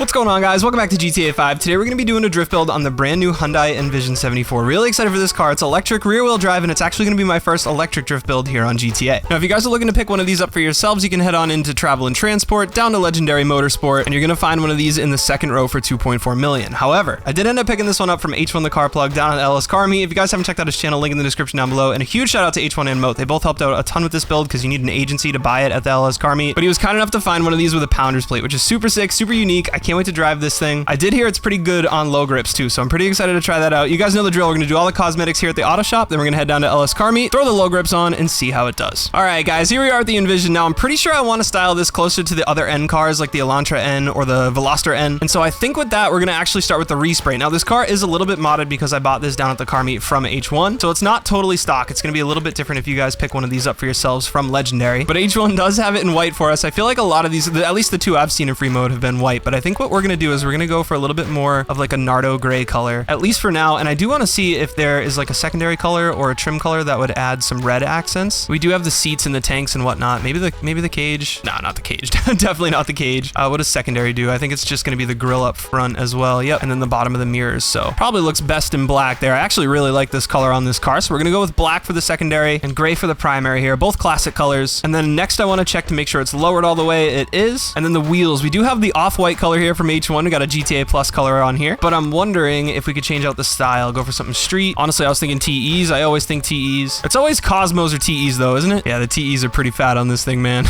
What's going on, guys? Welcome back to GTA 5. Today we're going to be doing a drift build on the brand new Hyundai N Vision 74. Really excited for this car. It's electric, rear-wheel drive, and it's actually going to be my first electric drift build here on GTA. Now, if you guys are looking to pick one of these up for yourselves, you can head on into Travel and Transport, down to Legendary Motorsport, and you're going to find one of these in the second row for 2.4 million. However, I did end up picking this one up from H1 the Car Plug down at LS Car Meet. If you guys haven't checked out his channel, link in the description down below. And a huge shout out to H1 and Moat. They both helped out a ton with this build because you need an agency to buy it at the LS Car Meet. But he was kind enough to find one of these with a pounder's plate, which is super sick, super unique. I can't wait to drive this thing. I did hear it's pretty good on low grips too, so I'm pretty excited to try that out. You guys know the drill. We're going to do all the cosmetics here at the auto shop, then we're going to head down to LS Car Meet, throw the low grips on, and see how it does. All right, guys, here we are at the N Vision. Now, I'm pretty sure I want to style this closer to the other N cars, like the Elantra N or the Veloster N. And so I think with that, we're going to actually start with the respray. Now, this car is a little bit modded because I bought this down at the Car Meet from H1, so it's not totally stock. It's going to be a little bit different if you guys pick one of these up for yourselves from Legendary. But H1 does have it in white for us. I feel like a lot of these, at least the two I've seen in free mode, have been white. But I think what we're going to do is we're going to go for a little bit more of like a Nardo gray color, at least for now. And I do want to see if there is like a secondary color or a trim color that would add some red accents. We do have the seats and the tanks and whatnot. Maybe the cage. No, not the cage. Definitely not the cage. What does secondary do? I think it's just going to be the grille up front as well. Yep. And then the bottom of the mirrors. So probably looks best in black there. I actually really like this color on this car. So we're going to go with black for the secondary and gray for the primary here. Both classic colors. And then next I want to check to make sure it's lowered all the way. It is. And then the wheels. We do have the off-white color here from H1. We got a GTA Plus color on here. But I'm wondering if we could change out the style. Go for something street. Honestly, I was thinking TEs. I always think TEs. It's always Cosmos or TEs though, isn't it? Yeah, the TEs are pretty fat on this thing, man.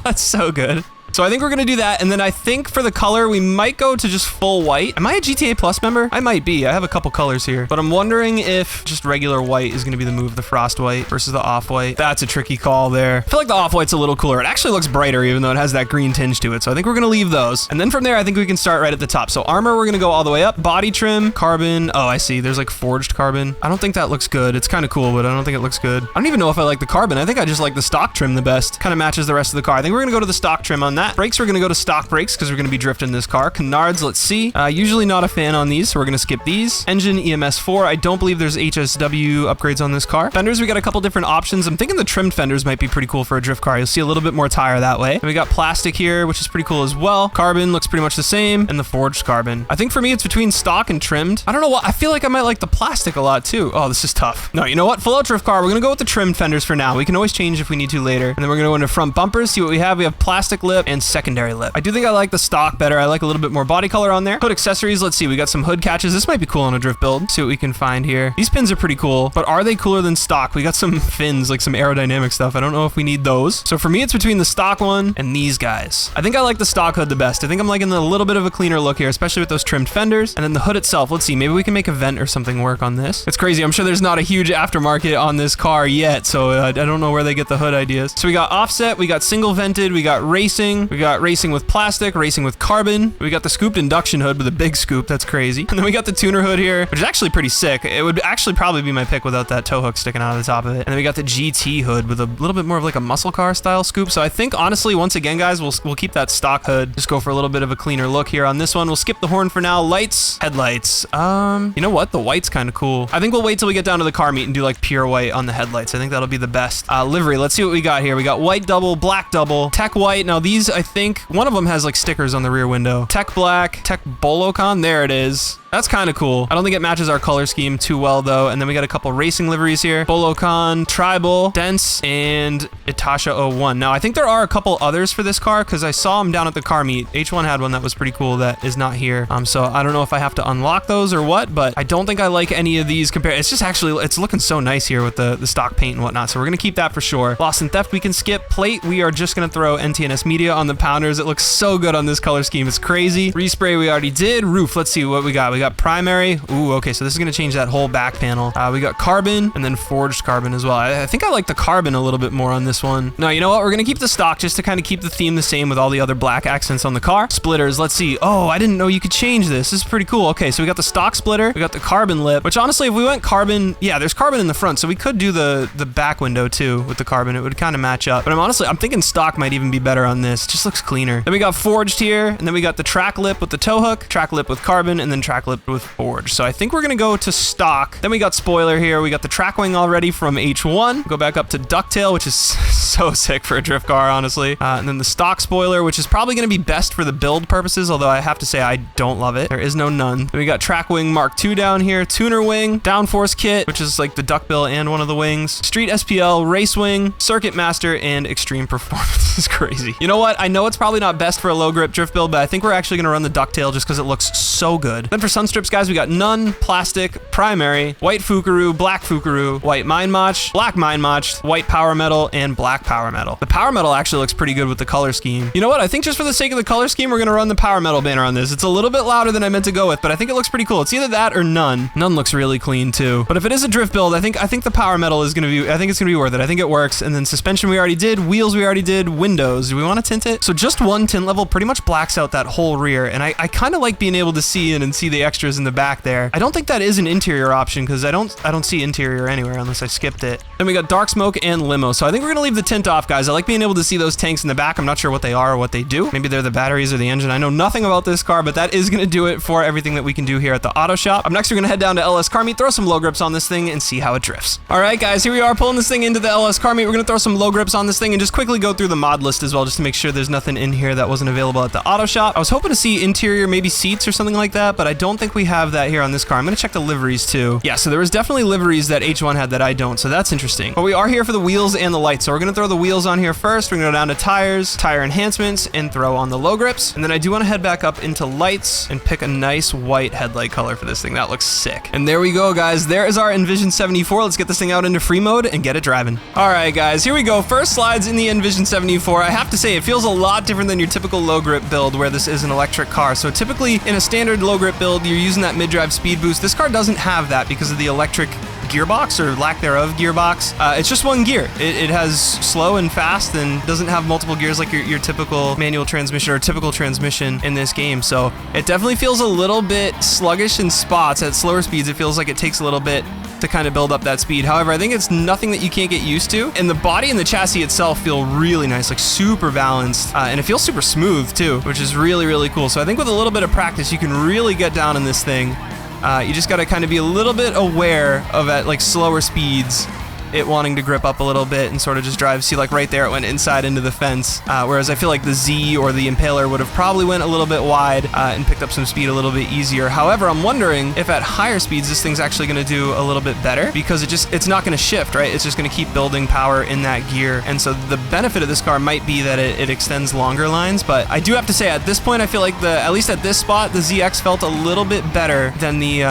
That's so good. So I think we're going to do that, and then I think for the color, we might go to just full white. Am I a GTA Plus member? I might be. I have a couple colors here, but I'm wondering if just regular white is going to be the move, the frost white versus the off-white. That's a tricky call there. I feel like the off-white's a little cooler. It actually looks brighter, even though it has that green tinge to it, so I think we're going to leave those. And then from there, I think we can start right at the top. So armor, we're going to go all the way up. Body trim, carbon. Oh, I see. There's like forged carbon. I don't think that looks good. It's kind of cool, but I don't think it looks good. I don't even know if I like the carbon. I think I just like the stock trim the best. Kind of matches the rest of the car. I think we're going to go to the stock trim on that. Brakes, we're going to go to stock brakes because we're going to be drifting this car. Canards, let's see. Usually not a fan on these, so we're going to skip these. Engine, EMS4. I don't believe there's HSW upgrades on this car. Fenders, we got a couple different options. I'm thinking the trimmed fenders might be pretty cool for a drift car. You'll see a little bit more tire that way. And we got plastic here, which is pretty cool as well. Carbon looks pretty much the same, and the forged carbon. I think for me, it's between stock and trimmed. I don't know what. I feel like I might like the plastic a lot too. Oh, this is tough. No, you know what? Full out drift car. We're going to go with the trimmed fenders for now. We can always change if we need to later. And then we're going to go into front bumpers, see what we have. We have plastic lip and secondary lip. I do think I like the stock better. I like a little bit more body color on there. Hood accessories, let's see. We got some hood catches. This might be cool on a drift build. See what we can find here. These pins are pretty cool, but are they cooler than stock? We got some fins, like some aerodynamic stuff. I don't know if we need those. So for me, it's between the stock one and these guys. I think I like the stock hood the best. I think I'm liking a little bit of a cleaner look here, especially with those trimmed fenders. And then the hood itself, let's see. Maybe we can make a vent or something work on this. It's crazy. I'm sure there's not a huge aftermarket on this car yet, so I don't know where they get the hood ideas. So we got offset, we got single vented, we got racing with plastic, racing with carbon. We got the scooped induction hood with a big scoop. That's crazy. And then we got the tuner hood here, which is actually pretty sick. It would actually probably be my pick without that tow hook sticking out of the top of it. And then we got the GT hood with a little bit more of like a muscle car style scoop. So I think honestly, once again, guys, we'll keep that stock hood. Just go for a little bit of a cleaner look here on this one. We'll skip the horn for now. Lights, headlights. You know what? The white's kind of cool. I think we'll wait till we get down to the car meet and do like pure white on the headlights. I think that'll be the best. Livery. Let's see what we got here. We got white double, black double, tech white. Now these, I think one of them has like stickers on the rear window. Tech black, tech Bollokan, there it is. That's kind of cool. I don't think it matches our color scheme too well though. And then we got a couple racing liveries here. Bollokan, Tribal, Dense, and Itasha 01. Now I think there are a couple others for this car because I saw them down at the car meet. H1 had one that was pretty cool that is not here. So I don't know if I have to unlock those or what, but I don't think I like any of these compared. It's just actually, it's looking so nice here with the stock paint and whatnot. So we're going to keep that for sure. Lost and theft we can skip. Plate, we are just going to throw NTNS media on the pounders. It looks so good on this color scheme. It's crazy. Respray we already did. Roof, let's see what we got. We got primary. Ooh, okay, so this is going to change that whole back panel. We got carbon and then forged carbon as well. I think I like the carbon a little bit more on this one. No, you know what? We're going to keep the stock just to kind of keep the theme the same with all the other black accents on the car. Splitters, let's see. Oh, I didn't know you could change this. This is pretty cool. Okay, so we got the stock splitter. We got the carbon lip, which honestly, if we went carbon, yeah, there's carbon in the front, so we could do the back window too with the carbon. It would kind of match up. But I'm thinking stock might even be better on this. It just looks cleaner. Then we got forged here, and then we got the track lip with the tow hook, track lip with carbon, and then track lip flipped with forged. So I think we're gonna go to stock. Then we got spoiler here. We got the track wing already from H1. Go back up to ducktail, which is so sick for a drift car, honestly. And then the stock spoiler, which is probably gonna be best for the build purposes, although I have to say I don't love it. There is no none. Then we got track wing Mark II down here, tuner wing, downforce kit, which is like the duck bill and one of the wings, street SPL, race wing, circuit master, and extreme performance. This is crazy. You know what? I know it's probably not best for a low grip drift build, but I think we're actually gonna run the ducktail just because it looks so good. Then for sun strips, guys, we got none, plastic, primary, white Fukaru, black Fukaru, white Mind Mach, black Mind Mach, white power metal, and black power metal. The power metal actually looks pretty good with the color scheme. You know what? I think just for the sake of the color scheme, we're gonna run the power metal banner on this. It's a little bit louder than I meant to go with, but I think it looks pretty cool. It's either that or none. None looks really clean too. But if it is a drift build, I think the power metal is gonna be, I think it's gonna be worth it. I think it works. And then suspension we already did, wheels we already did, windows. Do we want to tint it? So just one tint level pretty much blacks out that whole rear, and I kind of like being able to see in and see the extras in the back there. I don't think that is an interior option because I don't see interior anywhere unless I skipped it. Then we got dark smoke and limo. So I think we're gonna leave the tint off, guys. I like being able to see those tanks in the back. I'm not sure what they are or what they do. Maybe they're the batteries or the engine. I know nothing about this car, but that is gonna do it for everything that we can do here at the auto shop. Up next, we're gonna head down to LS Car Meet, throw some low grips on this thing, and see how it drifts. All right, guys, here we are pulling this thing into the LS Car Meet. We're gonna throw some low grips on this thing and just quickly go through the mod list as well, just to make sure there's nothing in here that wasn't available at the auto shop. I was hoping to see interior, maybe seats or something like that, but I don't think we have that here on this car. I'm gonna check the liveries too. Yeah, so there was definitely liveries that H1 had that I don't, so that's interesting. But we are here for the wheels and the lights, so we're gonna throw the wheels on here first. We're gonna go down to tires, tire enhancements, and throw on the low grips. And then I do wanna head back up into lights and pick a nice white headlight color for this thing. That looks sick. And there we go, guys. There is our Envision 74. Let's get this thing out into free mode and get it driving. All right, guys, here we go. First slides in the Envision 74. I have to say, it feels a lot different than your typical low grip build where this is an electric car. So typically in a standard low grip build, you're using that mid-drive speed boost. This car doesn't have that because of the electric gearbox or lack thereof gearbox. It's just one gear. It has slow and fast and doesn't have multiple gears like your typical manual transmission or typical transmission in this game. So it definitely feels a little bit sluggish in spots. At slower speeds, it feels like it takes a little bit to kind of build up that speed. However, I think it's nothing that you can't get used to. And the body and the chassis itself feel really nice, like super balanced. And it feels super smooth too, which is really, really cool. So I think with a little bit of practice, you can really get down in this thing. You just got to kind of be a little bit aware of at like slower speeds it wanting to grip up a little bit and sort of just drive. See, like right there, it went inside into the fence. Whereas I feel like the Z or the Impaler would have probably went a little bit wide and picked up some speed a little bit easier. However, I'm wondering if at higher speeds, this thing's actually going to do a little bit better because it's not going to shift, right? It's just going to keep building power in that gear. And so the benefit of this car might be that it extends longer lines. But I do have to say, at this point, I feel like at least at this spot, the ZX felt a little bit better than the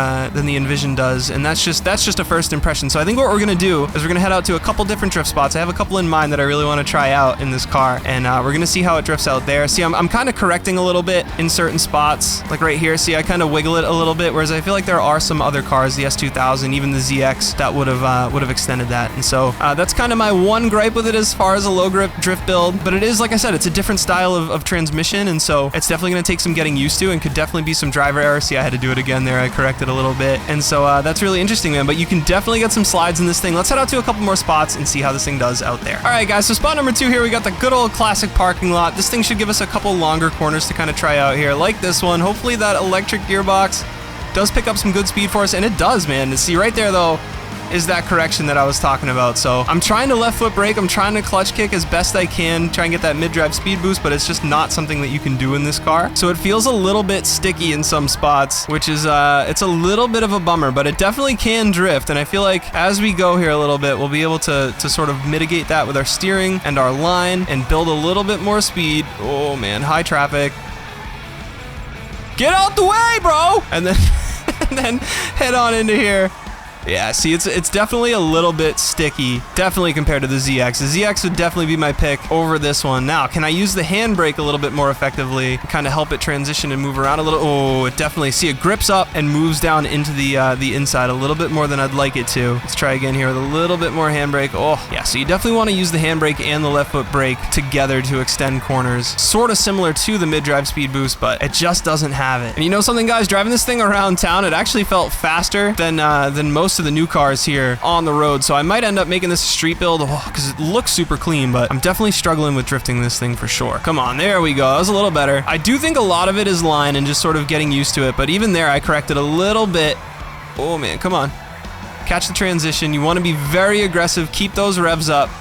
Envision does. And that's just a first impression. So I think what we're going to do is we're gonna head out to a couple different drift spots. I have a couple in mind that I really want to try out in this car, and we're gonna see how it drifts out there. See, I'm kind of correcting a little bit in certain spots, like right here. See, I kind of wiggle it a little bit, whereas I feel like there are some other cars, the S2000, even the ZX, that would have extended that. And so that's kind of my one gripe with it as far as a low grip drift build. But it is, like I said, it's a different style of transmission, and so it's definitely gonna take some getting used to, and could definitely be some driver error. See, I had to do it again there. I corrected a little bit, and so that's really interesting, man. But you can definitely get some slides in this thing. Let's head out to a couple more spots and see how this thing does out there. All right, guys, so spot number 2 here, we got the good old classic parking lot. This thing should give us a couple longer corners to kind of try out here, like this one. Hopefully that electric gearbox does pick up some good speed for us, and it does, man. See, right there, though, is that correction that I was talking about. So I'm trying to left foot brake, I'm trying to clutch kick as best I can, try and get that mid-drive speed boost, but it's just not something that you can do in this car. So it feels a little bit sticky in some spots, which is, it's a little bit of a bummer, but it definitely can drift. And I feel like as we go here a little bit, we'll be able to sort of mitigate that with our steering and our line and build a little bit more speed. Oh man, high traffic. Get out the way, bro! And then, and then head on into here. Yeah, see, it's definitely a little bit sticky, definitely compared to the ZX. The ZX would definitely be my pick over this one. Now, can I use the handbrake a little bit more effectively, kind of help it transition and move around a little? Oh, it definitely, see, it grips up and moves down into the inside a little bit more than I'd like it to. Let's try again here with a little bit more handbrake. Oh, yeah, so you definitely want to use the handbrake and the left foot brake together to extend corners. Sort of similar to the mid-drive speed boost, but it just doesn't have it. And you know something, guys? Driving this thing around town, it actually felt faster than most most of the new cars here on the road, so I might end up making this a street build because it looks super clean, but I'm definitely struggling with drifting this thing for sure. Come on, there we go. That was a little better. I do think a lot of it is line and just sort of getting used to it, but even there I corrected a little bit. Oh man, come on. Catch the transition. You want to be very aggressive. Keep those revs up,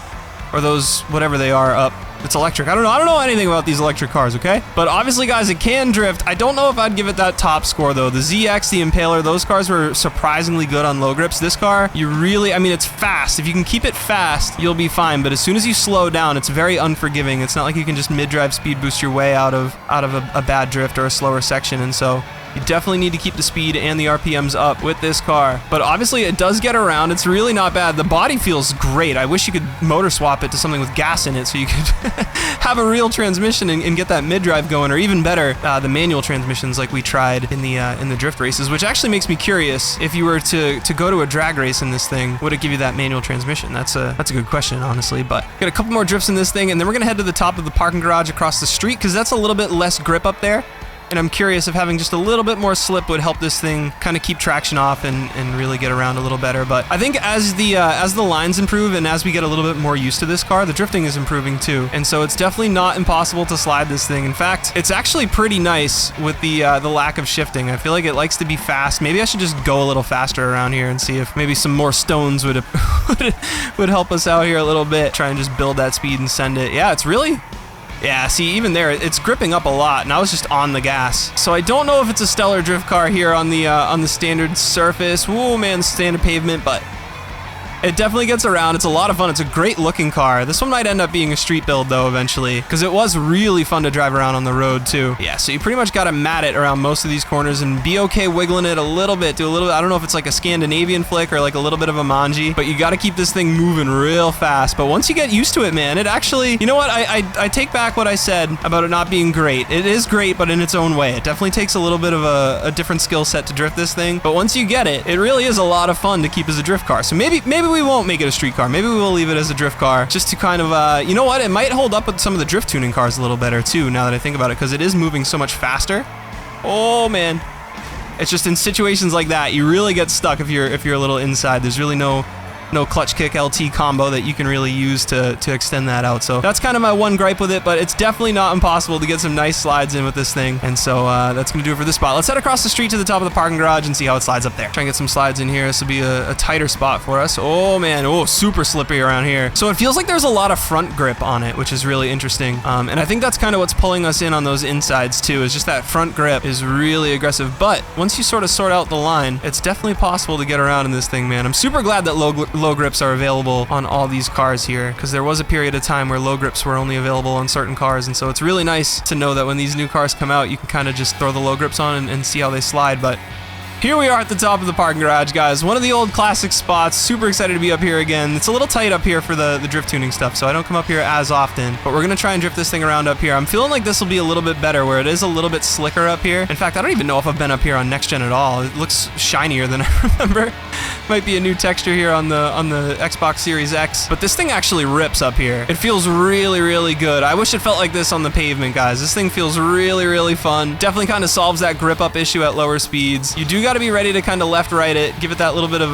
or those, whatever they are, up. It's electric. I don't know anything about these electric cars, okay? But obviously, guys, it can drift. I don't know if I'd give it that top score, though. The ZX, the Impaler, those cars were surprisingly good on low grips. This car, you really, I mean, it's fast. If you can keep it fast, you'll be fine. But as soon as you slow down, it's very unforgiving. It's not like you can just mid-drive speed boost your way out of a bad drift or a slower section. And so you definitely need to keep the speed and the RPMs up with this car. But obviously, it does get around. It's really not bad. The body feels great. I wish you could motor swap it to something with gas in it so you could have a real transmission and get that mid-drive going, or even better, the manual transmissions like we tried in the drift races, which actually makes me curious. If you were to go to a drag race in this thing, would it give you that manual transmission? That's a good question, honestly. But got a couple more drifts in this thing, and then we're gonna head to the top of the parking garage across the street because that's a little bit less grip up there. And I'm curious if having just a little bit more slip would help this thing kind of keep traction off and really get around a little better. But I think as the lines improve and as we get a little bit more used to this car, the drifting is improving too. And so it's definitely not impossible to slide this thing. In fact, it's actually pretty nice with the lack of shifting. I feel like it likes to be fast. Maybe I should just go a little faster around here and see if maybe some more stones would help us out here a little bit. Try and just build that speed and send it. Yeah, it's really... Yeah, see, even there, it's gripping up a lot, and I was just on the gas. So I don't know if it's a stellar drift car here on the standard surface. Whoa, man, standard pavement, but it definitely gets around. It's a lot of fun. It's a great looking car. This one might end up being a street build though eventually, because it was really fun to drive around on the road too. Yeah, so you pretty much got to mat it around most of these corners and be okay wiggling it a little bit. Do a little, I don't know if it's like a Scandinavian flick or like a little bit of a manji, but you got to keep this thing moving real fast. But once you get used to it, man, it actually, you know what? I take back what I said about it not being great. It is great, but in its own way. It definitely takes a little bit of a different skill set to drift this thing. But once you get it, it really is a lot of fun to keep as a drift car. So maybe we won't make it a street car. Maybe we will leave it as a drift car just to kind of, you know what? It might hold up with some of the drift tuning cars a little better too, now that I think about it, because it is moving so much faster. Oh man. It's just in situations like that, you really get stuck if you're a little inside. There's really no clutch kick LT combo that you can really use to extend that out. So that's kind of my one gripe with it, but it's definitely not impossible to get some nice slides in with this thing. And so that's gonna do it for this spot. Let's head across the street to the top of the parking garage and see how it slides up there. Try and get some slides in here. This will be a tighter spot for us. Oh man, oh, super slippery around here. So it feels like there's a lot of front grip on it, which is really interesting. And I think that's kind of what's pulling us in on those insides too, is just that front grip is really aggressive. But once you sort of sort out the line, it's definitely possible to get around in this thing, man. I'm super glad that low grips are available on all these cars here, because there was a period of time where low grips were only available on certain cars, and so it's really nice to know that when these new cars come out, you can kind of just throw the low grips on and see how they slide. But here we are at the top of the parking garage, guys. One of the old classic spots. Super excited to be up here again. It's a little tight up here for the drift tuning stuff, so I don't come up here as often, but we're gonna try and drift this thing around up here. I'm feeling like this will be a little bit better, where it is a little bit slicker up here. In fact, I don't even know if I've been up here on next gen at all. It looks shinier than I remember. Might be a new texture here on the Xbox Series X, but this thing actually rips up here. It feels really, really good. I wish it felt like this on the pavement, guys. This thing feels really, really fun. Definitely kind of solves that grip up issue at lower speeds. You do got to be ready to kind of left-right it, give it that little bit of,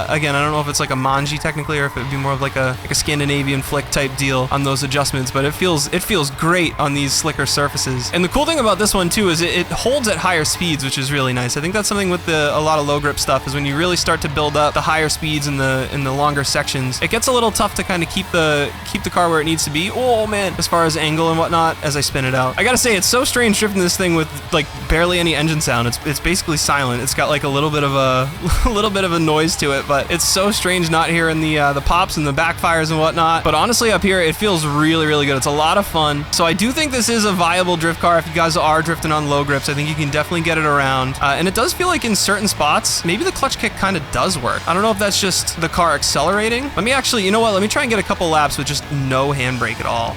again, I don't know if it's like a manji technically, or if it would be more of like a Scandinavian flick type deal on those adjustments, but it feels great on these slicker surfaces. And the cool thing about this one too is it holds at higher speeds, which is really nice. I think that's something with a lot of low grip stuff, is when you really start to build up the higher speeds in the longer sections, it gets a little tough to kind of keep the car where it needs to be. Oh man, as far as angle and whatnot as I spin it out. I gotta say, it's so strange drifting this thing with like barely any engine sound. It's basically silent. It's got like a little bit of a noise to it, but it's so strange not hearing the pops and the backfires and whatnot. But honestly, up here it feels really, really good. It's a lot of fun. So I do think this is a viable drift car if you guys are drifting on low grips. I think you can definitely get it around, and it does feel like in certain spots maybe the clutch kick kind of does work. I don't know if that's just the car accelerating. Let me actually, you know what, let me try and get a couple laps with just no handbrake at all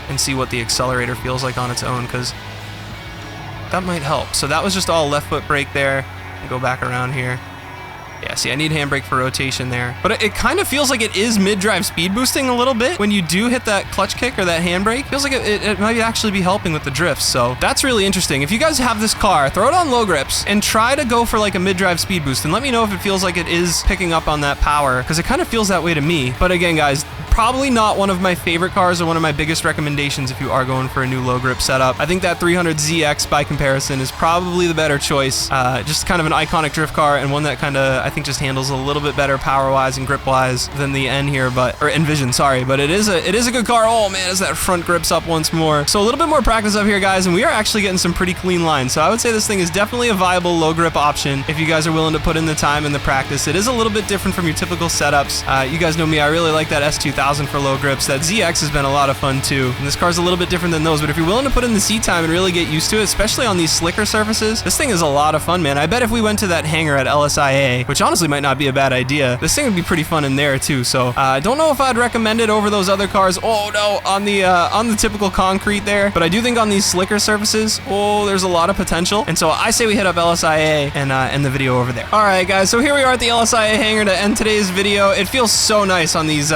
and see what the accelerator feels like on its own, because that might help. So that was just all left foot brake there. Go back around here. Yeah, see, I need handbrake for rotation there. But it kind of feels like it is mid-drive speed boosting a little bit when you do hit that clutch kick or that handbrake. Feels like it might actually be helping with the drifts. So that's really interesting. If you guys have this car, throw it on low grips and try to go for like a mid-drive speed boost. And let me know if it feels like it is picking up on that power, because it kind of feels that way to me. But again, guys, probably not one of my favorite cars or one of my biggest recommendations if you are going for a new low grip setup. I think that 300ZX by comparison is probably the better choice. Just kind of an iconic drift car and one that kind of, I think, just handles a little bit better power-wise and grip-wise than the N here, or N Vision, sorry. But it is a good car. Oh man, as that front grips up once more. So a little bit more practice up here, guys, and we are actually getting some pretty clean lines. So I would say this thing is definitely a viable low grip option if you guys are willing to put in the time and the practice. It is a little bit different from your typical setups. You guys know me, I really like that S2000 for low grips. That ZX has been a lot of fun too, and this car's a little bit different than those, but if you're willing to put in the seat time and really get used to it, especially on these slicker surfaces, this thing is a lot of fun, man. I bet if we went to that hangar at LSIA, which honestly might not be a bad idea, this thing would be pretty fun in there too. So I don't know if I'd recommend it over those other cars. Oh no, on the typical concrete there, but I do think on these slicker surfaces, oh, there's a lot of potential, and so I say we hit up LSIA and end the video over there. All right, guys, so here we are at the LSIA hangar to end today's video. It feels so nice on these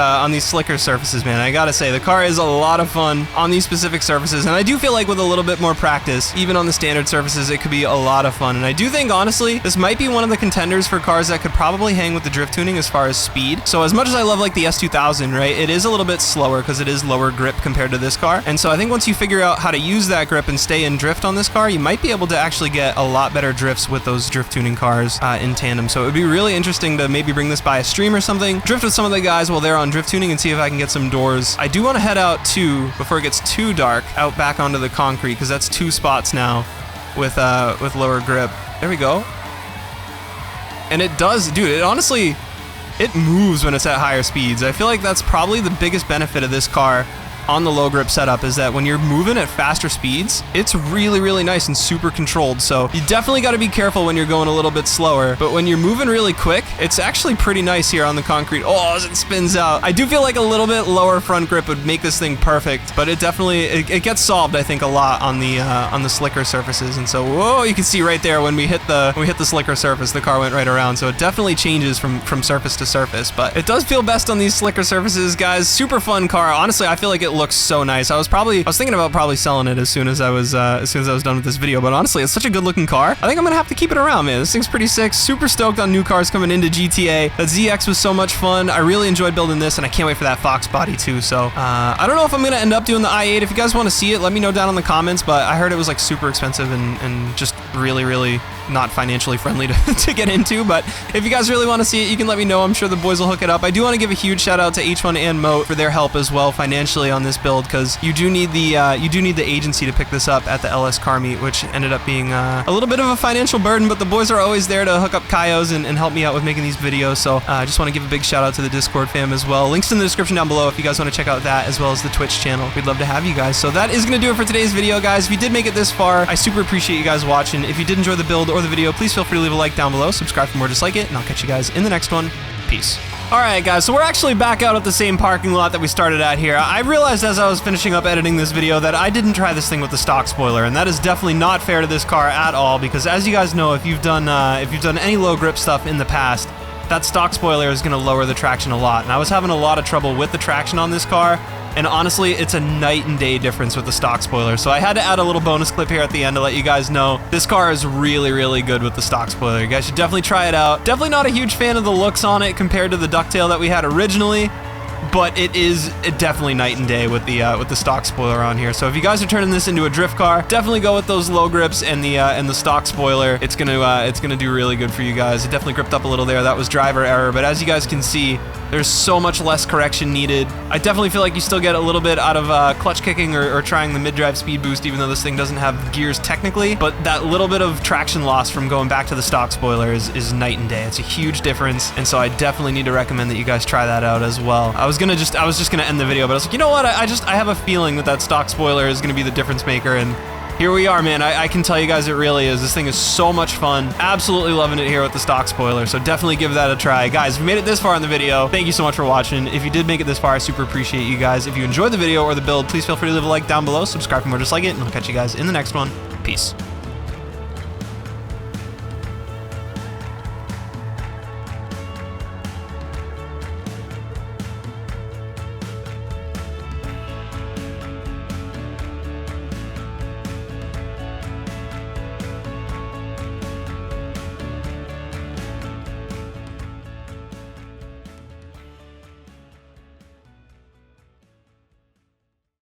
slicker surfaces, man. I gotta say, the car is a lot of fun on these specific surfaces, and I do feel like with a little bit more practice, even on the standard surfaces, it could be a lot of fun. And I do think, honestly, this might be one of the contenders for cars that could probably hang with the drift tuning as far as speed. So as much as I love like the S2000, right, it is a little bit slower because it is lower grip compared to this car. And so I think once you figure out how to use that grip and stay in drift on this car, you might be able to actually get a lot better drifts with those drift tuning cars in tandem. So it would be really interesting to maybe bring this by a stream or something, drift with some of the guys while they're on drift tuning and see if I can get some doors. I do want to head out too, before it gets too dark, out back onto the concrete, because that's 2 spots now with lower grip. There we go. And it does, dude, it honestly, it moves when it's at higher speeds. I feel like that's probably the biggest benefit of this car on the low grip setup, is that when you're moving at faster speeds, it's really, really nice and super controlled. So you definitely got to be careful when you're going a little bit slower, but when you're moving really quick, it's actually pretty nice here on the concrete. Oh, as it spins out. I do feel like a little bit lower front grip would make this thing perfect, but it definitely, it gets solved, I think, a lot on the slicker surfaces. And so, whoa, you can see right there when we hit the slicker surface, the car went right around. So it definitely changes from surface to surface, but it does feel best on these slicker surfaces, guys. Super fun car. Honestly, I feel like it looks so nice. I was thinking about probably selling it as soon as I was done with this video, but honestly, it's such a good looking car. I think I'm gonna have to keep it around, man. This thing's pretty sick. Super stoked on new cars coming into GTA. That ZX was so much fun. I really enjoyed building this, and I can't wait for that Fox body too. So I don't know if I'm gonna end up doing the i8. If you guys want to see it, let me know down in the comments, but I heard it was like super expensive and just really, really not financially friendly to get into. But if you guys really want to see it, you can let me know. I'm sure the boys will hook it up. I do want to give a huge shout out to H1 and Moat for their help as well financially on this build, because you do need the agency to pick this up at the LS car meet, which ended up being a little bit of a financial burden, but the boys are always there to hook up Kaios and help me out with making these videos. So I just want to give a big shout out to the Discord fam as well. Links in the description down below if you guys want to check out that, as well as the Twitch channel. We'd love to have you guys. So that is going to do it for today's video, guys. If you did make it this far, I super appreciate you guys watching. If you did enjoy the build or the video, please feel free to leave a like down below, subscribe for more just like it, and I'll catch you guys in the next one. Peace. Alright guys, so we're actually back out at the same parking lot that we started at here. I realized as I was finishing up editing this video that I didn't try this thing with the stock spoiler, and that is definitely not fair to this car at all, because as you guys know, if you've done any low grip stuff in the past, that stock spoiler is going to lower the traction a lot, and I was having a lot of trouble with the traction on this car. And honestly, it's a night and day difference with the stock spoiler. So I had to add a little bonus clip here at the end to let you guys know this car is really, really good with the stock spoiler. You guys should definitely try it out. Definitely not a huge fan of the looks on it compared to the ducktail that we had originally, but it is definitely night and day with the stock spoiler on here. So if you guys are turning this into a drift car, definitely go with those low grips and the stock spoiler. It's gonna do really good for you guys. It definitely gripped up a little there. That was driver error, but as you guys can see, there's so much less correction needed. I definitely feel like you still get a little bit out of clutch kicking or trying the mid-drive speed boost, even though this thing doesn't have gears technically, but that little bit of traction loss from going back to the stock spoiler is night and day. It's a huge difference, and so I definitely need to recommend that you guys try that out as well. I was just gonna end the video, but I was like, you know what? I have a feeling that stock spoiler is gonna be the difference maker, and here we are, man. I can tell you guys it really is. This thing is so much fun. Absolutely loving it here with the stock spoiler, so definitely give that a try. Guys, if you made it this far in the video, thank you so much for watching. If you did make it this far, I super appreciate you guys. If you enjoyed the video or the build, please feel free to leave a like down below, subscribe for more just like it, and I'll catch you guys in the next one. Peace.